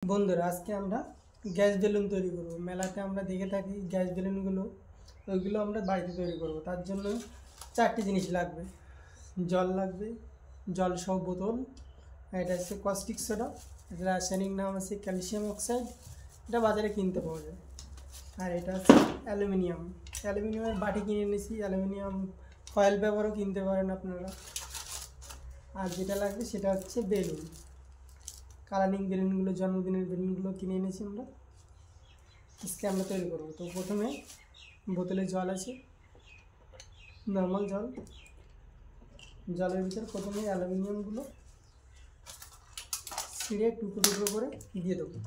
বন্ধুরা আজকে আমরা গ্যাস বেলুন তৈরি করব। মেলাতে আমরা দেখে থাকি গ্যাস বেলুনগুলো, ওইগুলো আমরা বাড়িতে তৈরি করব। তার জন্য চারটি জিনিস লাগবে। জল লাগবে, জল সহ বোতল, এটা হচ্ছে কস্টিক সোডা, এটা রাসায়নিক নাম আছে ক্যালসিয়াম অক্সাইড, এটা বাজারে কিনতে পাওয়া যায়। আর এটা হচ্ছে অ্যালুমিনিয়ামের বাটি কিনে এনেছি, অ্যালুমিনিয়াম ফয়েল পেপারও কিনতে পারেন আপনারা। আর যেটা লাগবে সেটা হচ্ছে বেলুন, কালারিং বেলুনগুলো, জন্মদিনের বেলুনগুলো কিনে এনেছি আমরা। আজকে আমরা তৈরি করবো। তো প্রথমে বোতলে জল আছে, নর্মাল জল, জলের ভিতর প্রথমে অ্যালুমিনিয়ামগুলো ছিঁড়ে টুকরো টুকরো করে দিয়ে দেবো।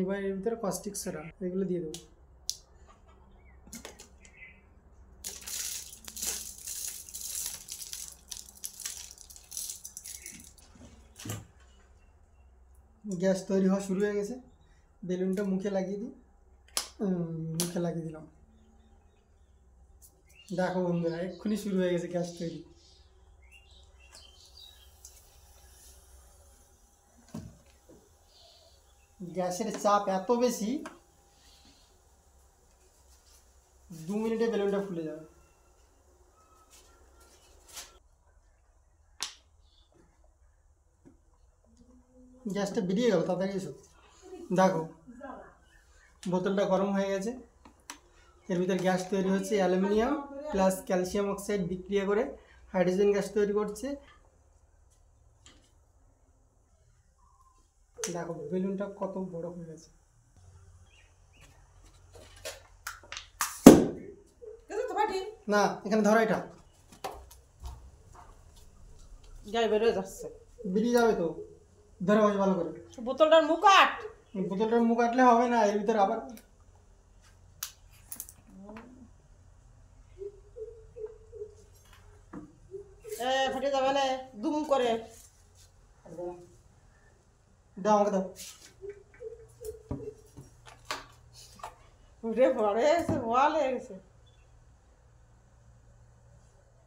এবার এর ভিতরে কস্টিক সোডা এগুলো দিয়ে দেবো। গ্যাস তৈরি হওয়া শুরু হয়ে গেছে, বেলুনটা মুখে লাগিয়ে দিই। মুখে লাগিয়ে দিলাম। দেখো বন্ধুরা, এক্ষুনি শুরু হয়ে গেছে গ্যাস তৈরি। গ্যাসের চাপ এত বেশি, 2 মিনিটে বেলুনটা ফুলে যাবে। গ্যাসটা বেরিয়ে গেল, তাড়াতাড়ি এসো। দেখো বোতলটা গরম হয়ে গেছে, এর ভিতরে গ্যাস তৈরি হচ্ছে। অ্যালুমিনিয়াম প্লাস ক্যালসিয়াম অক্সাইড বিক্রিয়া করে হাইড্রোজেন গ্যাস তৈরি করছে। দেখো বেলুনটা কত বড় হয়ে গেছে। না, এখানে ধরো, এটা গায়ে বেরোয় যাচ্ছে, বেরিয়ে যাবে তো। ধরো ভালো করে। বোতলটার মুখ আট। বোতলটার মুখ আটলে হবে না, এর ভিতরে আবার ফেটে যাবে না, দুম করে দাও, আমাকে দাও। উঠে পড়ে গেছে, ওয়াল হয়ে গেছে,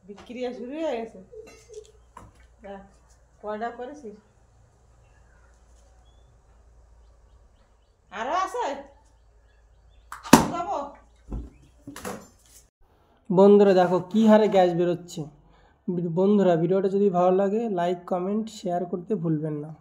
বিক্রিয়া শুরু হয়ে গেছে। দেখ কয়টা করেছিস, আরো আছে যাবো। বন্ধুরা দেখো কি হারে গ্যাস বেরোচ্ছে। বন্ধুরা ভিডিওটা যদি ভালো লাগে লাইক, কমেন্ট, শেয়ার করতে ভুলবেন না।